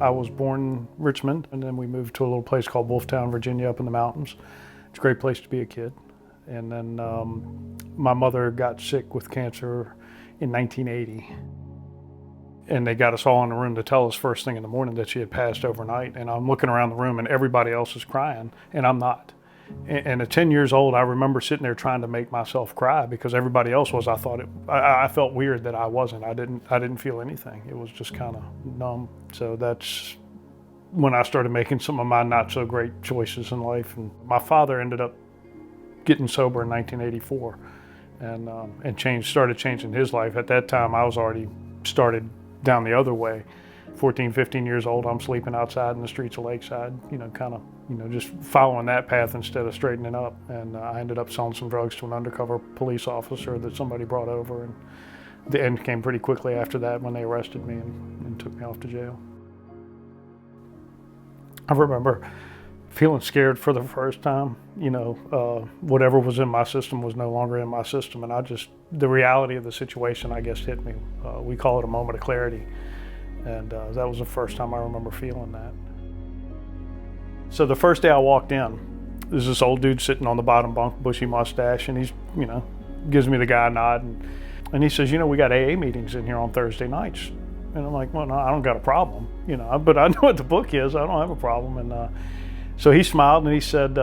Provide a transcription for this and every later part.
I was born in Richmond, and then we moved to a little place called Wolftown, Virginia, up in the mountains. It's a great place to be a kid. And then my mother got sick with cancer in 1980. And they got us all in the room to tell us first thing in the morning that she had passed overnight. And I'm looking around the room and everybody else is crying, and I'm not. And at 10 years old, I remember sitting there trying to make myself cry because everybody else was. I felt weird that I wasn't. I didn't feel anything. It was just kind of numb. So that's when I started making some of my not so great choices in life. And my father ended up getting sober in 1984 and started changing his life. At that time, I was already started down the other way. 14, 15 years old, I'm sleeping outside in the streets of Lakeside, just following that path instead of straightening up. And I ended up selling some drugs to an undercover police officer that somebody brought over. And the end came pretty quickly after that when they arrested me and took me off to jail. I remember feeling scared for the first time. Whatever was in my system was no longer in my system. And the reality of the situation, I guess, hit me. We call it a moment of clarity. And that was the first time I remember feeling that. So the first day I walked in, there's this old dude sitting on the bottom bunk, bushy mustache, and he's, gives me the guy nod, and he says, we got AA meetings in here on Thursday nights. And I'm like, well, no, I don't got a problem, but I know what the book is. I don't have a problem. And so he smiled and he said,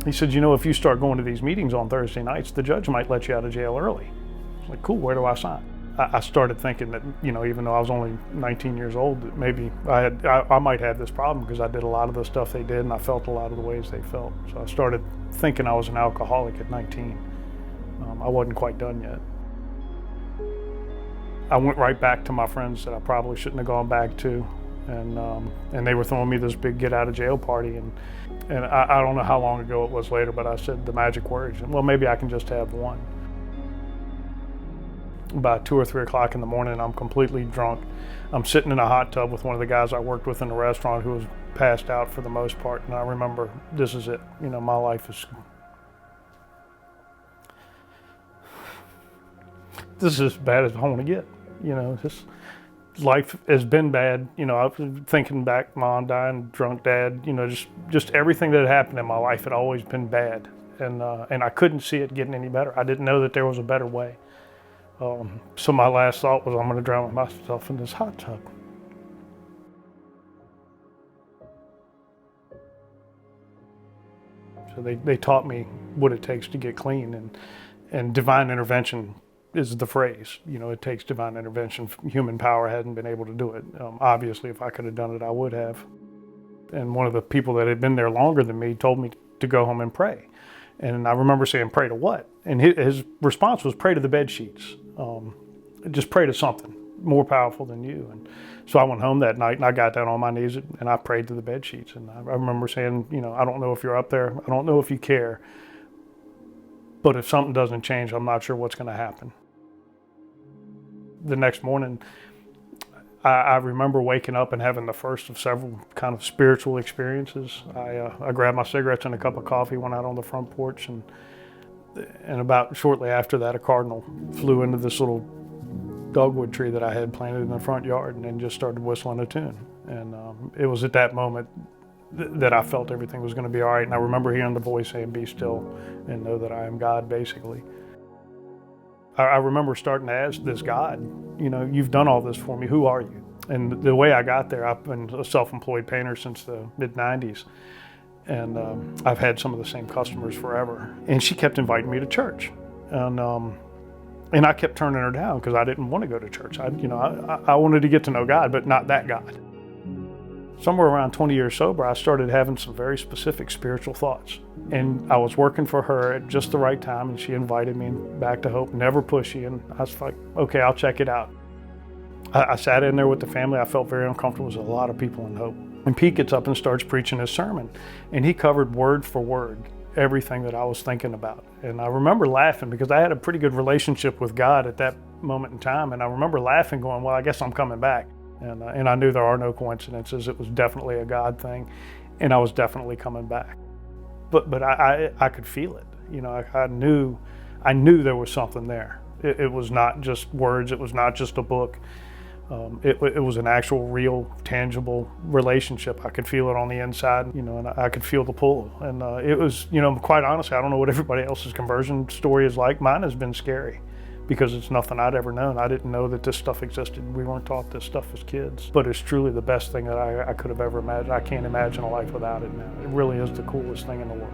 if you start going to these meetings on Thursday nights, the judge might let you out of jail early. I was like, cool, where do I sign? I started thinking that, even though I was only 19 years old, that maybe I might have this problem because I did a lot of the stuff they did and I felt a lot of the ways they felt. So I started thinking I was an alcoholic at 19. I wasn't quite done yet. I went right back to my friends that I probably shouldn't have gone back to, and they were throwing me this big get out of jail party, and I don't know how long ago it was later, but I said the magic words, well, maybe I can just have one. About 2 or 3 o'clock in the morning, I'm completely drunk. I'm sitting in a hot tub with one of the guys I worked with in the restaurant who was passed out for the most part. And I remember, this is it. My life is, this is as bad as I want to get. Life has been bad. I've been thinking back, mom dying, drunk dad, just everything that had happened in my life had always been bad. And I couldn't see it getting any better. I didn't know that there was a better way. So my last thought was, I'm going to drown myself in this hot tub. So they taught me what it takes to get clean, and divine intervention is the phrase. It takes divine intervention. Human power hadn't been able to do it. Obviously, if I could have done it, I would have. And one of the people that had been there longer than me told me to go home and pray. And I remember saying, pray to what? And his response was, pray to the bed sheets. Just pray to something more powerful than you. And so I went home that night and I got down on my knees and I prayed to the bed sheets. And I remember saying, I don't know if you're up there. I don't know if you care. But if something doesn't change, I'm not sure what's going to happen. The next morning, I remember waking up and having the first of several kind of spiritual experiences. I grabbed my cigarettes and a cup of coffee, went out on the front porch, and about shortly after that, a cardinal flew into this little dogwood tree that I had planted in the front yard and then just started whistling a tune. And it was at that moment that I felt everything was going to be all right. And I remember hearing the voice saying, be still and know that I am God, basically. I remember starting to ask this God, you've done all this for me, who are you? And the way I got there, I've been a self-employed painter since the mid-90s. And I've had some of the same customers forever. And she kept inviting me to church. And I kept turning her down because I didn't want to go to church. I wanted to get to know God, but not that God. Somewhere around 20 years sober, I started having some very specific spiritual thoughts. And I was working for her at just the right time, and she invited me back to Hope, never pushy. And I was like, okay, I'll check it out. I sat in there with the family. I felt very uncomfortable. There was a lot of people in Hope. And Pete gets up and starts preaching his sermon. And he covered word for word everything that I was thinking about. And I remember laughing because I had a pretty good relationship with God at that moment in time. And I remember laughing going, well, I guess I'm coming back. And I knew there are no coincidences. It was definitely a God thing. And I was definitely coming back. But I could feel it. I knew there was something there. It was not just words. It was not just a book. It was an actual, real, tangible relationship. I could feel it on the inside, and I could feel the pull. And it was, quite honestly, I don't know what everybody else's conversion story is like. Mine has been scary because it's nothing I'd ever known. I didn't know that this stuff existed. We weren't taught this stuff as kids. But it's truly the best thing that I could have ever imagined. I can't imagine a life without it now. It really is the coolest thing in the world.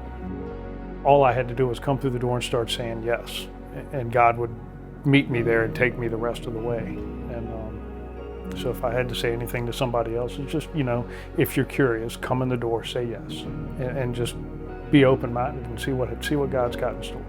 All I had to do was come through the door and start saying yes. And God would meet me there and take me the rest of the way. And so if I had to say anything to somebody else, it's just, if you're curious, come in the door, say yes, and just be open-minded and see what God's got in store.